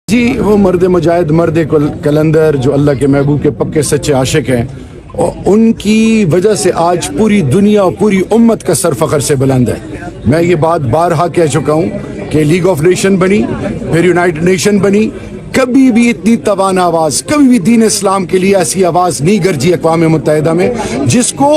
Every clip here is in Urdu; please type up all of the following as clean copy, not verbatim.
جی وہ مرد مجاہد مرد کلندر جو اللہ کے محبوب کے پکے سچے عاشق ہیں، اور ان کی وجہ سے آج پوری دنیا اور پوری امت کا سر فخر سے بلند ہے۔ میں یہ بات بارہا کہہ چکا ہوں کہ لیگ آف نیشن بنی، پھر یونائٹڈ نیشن بنی، کبھی بھی اتنی توانا آواز، کبھی بھی دین اسلام کے لیے ایسی آواز نہیں گرجی اقوام متحدہ میں، جس کو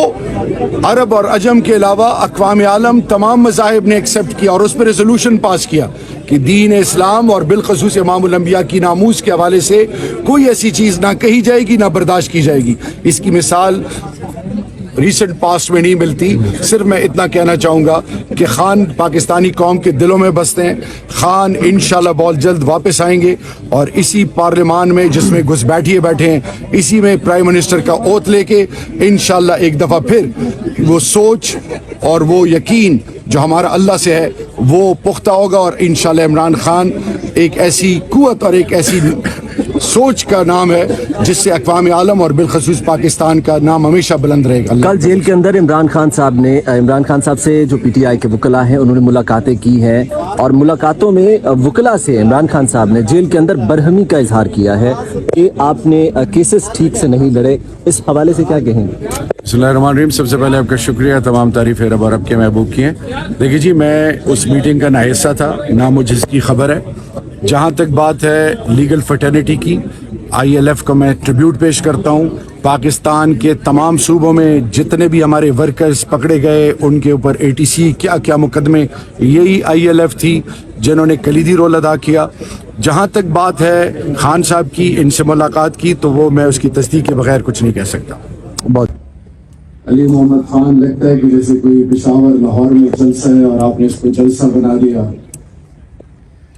عرب اور عجم کے علاوہ اقوام عالم تمام مذاہب نے ایکسیپٹ کیا اور اس پر ریزولوشن پاس کیا کہ دین اسلام اور بالخصوص امام الانبیاء کی ناموس کے حوالے سے کوئی ایسی چیز نہ کہی جائے گی نہ برداشت کی جائے گی۔ اس کی مثال ریسنٹ پاسٹ میں نہیں ملتی۔ صرف میں اتنا کہنا چاہوں گا کہ خان پاکستانی قوم کے دلوں میں بستے ہیں۔ خان انشاءاللہ بہت جلد واپس آئیں گے اور اسی پارلیمان میں جس میں گھس بیٹھے ہیں، اسی میں پرائم منسٹر کا اوت لے کے انشاءاللہ ایک دفعہ پھر وہ سوچ اور وہ یقین جو ہمارا اللہ سے ہے وہ پختہ ہوگا، اور انشاءاللہ عمران خان ایک ایسی قوت اور ایک ایسی سوچ کا نام ہے جس سے اقوام عالم اور بالخصوص پاکستان کا نام ہمیشہ بلند رہے گا۔ کل جیل کے اندر عمران خان صاحب سے جو پی ٹی آئی کے وکلاء ہیں انہوں نے ملاقاتیں کی ہیں، اور ملاقاتوں میں وکلاء سے عمران خان صاحب نے جیل کے اندر برہمی کا اظہار کیا ہے کہ آپ نے کیسز ٹھیک سے نہیں لڑے۔ اس حوالے سے کیا کہیں گے؟ بسم اللہ الرحمن الرحیم۔ سب سے پہلے آپ کا شکریہ، تمام تعریفیں رب اور رب کے محبوب کی ہیں۔ دیکھیے جی، میں اس میٹنگ کا نہ حصہ تھا نہ مجھے اس کی خبر ہے۔ جہاں تک بات ہے لیگل فرٹرنیٹی کی، آئی ایل ایف کو میں ٹریبیوٹ پیش کرتا ہوں۔ پاکستان کے تمام صوبوں میں جتنے بھی ہمارے ورکرز پکڑے گئے ان کے اوپر اے ٹی سی کیا مقدمے، یہی آئی ایل ایف تھی جنہوں نے کلیدی رول ادا کیا۔ جہاں تک بات ہے خان صاحب کی ان سے ملاقات کی، تو وہ میں اس کی تصدیق کے بغیر کچھ نہیں کہہ سکتا۔ بہت علی محمد خان، لگتا ہے کہ جیسے کوئی پشاور لاہور میں جلسہ ہے اور آپ نے اس کو جلسہ بنا دیا۔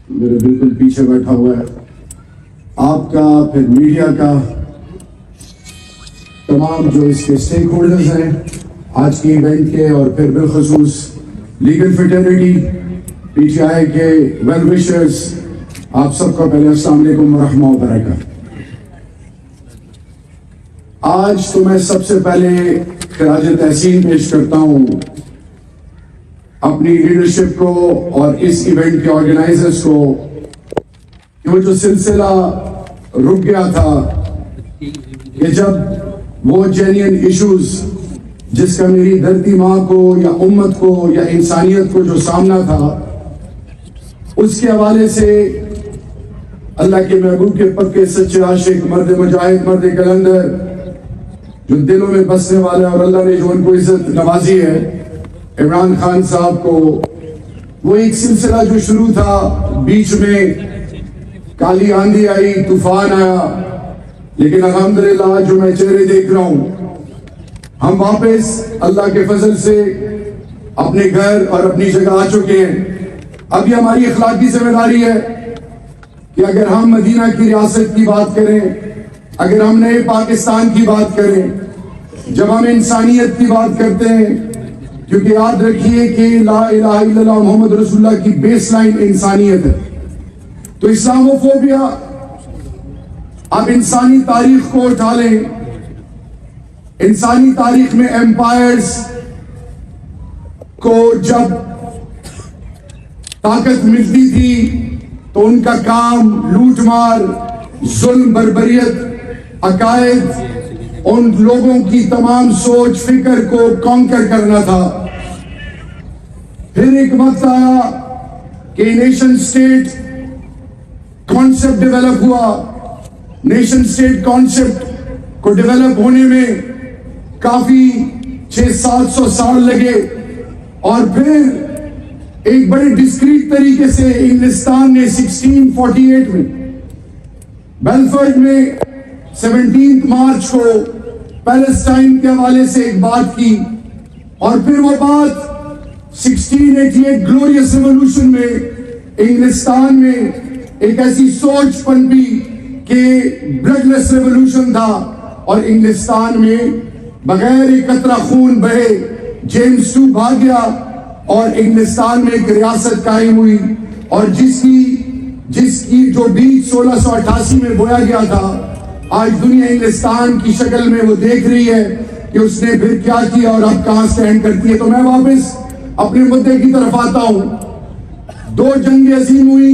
میرے بالکل پیچھے بیٹھا ہوا ہے آپ کا، پھر میڈیا کا، تمام جو اس کے اسٹیک ہولڈرز ہیں آج کی ایونٹ کے، اور پھر بالخصوص legal fraternity, P T I کے ویل وشرز، آپ سب کو پہلے السلام علیکم ورحمۃ اللہ وبرکاتہ۔ آج تو میں سب سے پہلے خراج تحسین پیش کرتا ہوں اپنی لیڈرشپ کو اور اس ایونٹ کے آرگنائزرز کو کہ وہ جو سلسلہ رک گیا تھا کہ جب وہ جینین ایشوز جس کا میری دھرتی ماں کو یا امت کو یا انسانیت کو جو سامنا تھا، اس کے حوالے سے اللہ کے محبوب کے پکے سچے عاشق مرد مجاہد مرد کلندر جو دلوں میں بسنے والا، اور اللہ نے جو ان کو عزت نوازی ہے عمران خان صاحب کو، وہ ایک سلسلہ جو شروع تھا، بیچ میں کالی آندھی آئی، طوفان آیا، لیکن الحمدللہ جو میں چہرے دیکھ رہا ہوں، ہم واپس اللہ کے فضل سے اپنے گھر اور اپنی جگہ آ چکے ہیں۔ اب یہ ہماری اخلاقی ذمہ داری ہے کہ اگر ہم مدینہ کی ریاست کی بات کریں، اگر ہم نئے پاکستان کی بات کریں، جب ہم انسانیت کی بات کرتے ہیں، کیونکہ یاد رکھیے کہ لا الہ الا اللہ محمد رسول اللہ کی بیس لائن انسانیت ہے، تو اسلاموفوبیا، آپ انسانی تاریخ کو اٹھا لیں، انسانی تاریخ میں ایمپائرز کو جب طاقت ملتی تھی تو ان کا کام لوٹ مار، ظلم، بربریت، عقائد، ان لوگوں کی تمام سوچ فکر کو کانکر کرنا تھا۔ پھر ایک وقت آیا کہ نیشن سٹیٹ کانسیپٹ ڈیولپ ہوا، نیشن سٹیٹ کانسیپٹ کو ڈیولپ ہونے میں کافی 600-700 سال لگے، اور پھر ایک بڑے ڈسکریٹ طریقے سے انگلستان نے 1648 میں بیلفورڈ میں 17 مارچ کو پیلسٹائن کے حوالے سے ایک بات کی، اور پھر وہ بات 1688 گلوریس ریولوشن میں انگلستان میں ایک ایسی سوچ پنپی کہ بلڈ لیس ریولوشن تھا، اور انگلستان میں بغیر ایک قطرہ خون بہے جیمز ٹو بھاگ گیا اور انگلستان میں ایک ریاست قائم ہوئی، اور جس کی جو بیج 1688 میں بویا گیا تھا، آج دنیا انگلستان کی شکل میں وہ دیکھ رہی ہے کہ اس نے پھر کیا کیا اور اب کہاں سٹینڈ کرتی ہے۔ تو میں واپس اپنے مدعے کی طرف آتا ہوں۔ 2 جنگیں عظیم ہوئی،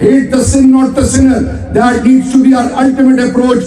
Hate the sin, not the sinner. That needs to be our ultimate approach.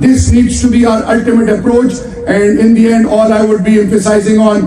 This needs to be our ultimate approach. And in the end, all I would be emphasizing on,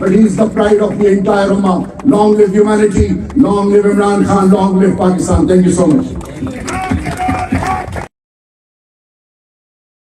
but he is the pride of the entire ummah. Long live humanity, long live Imran Khan, long live Pakistan. Thank you so much.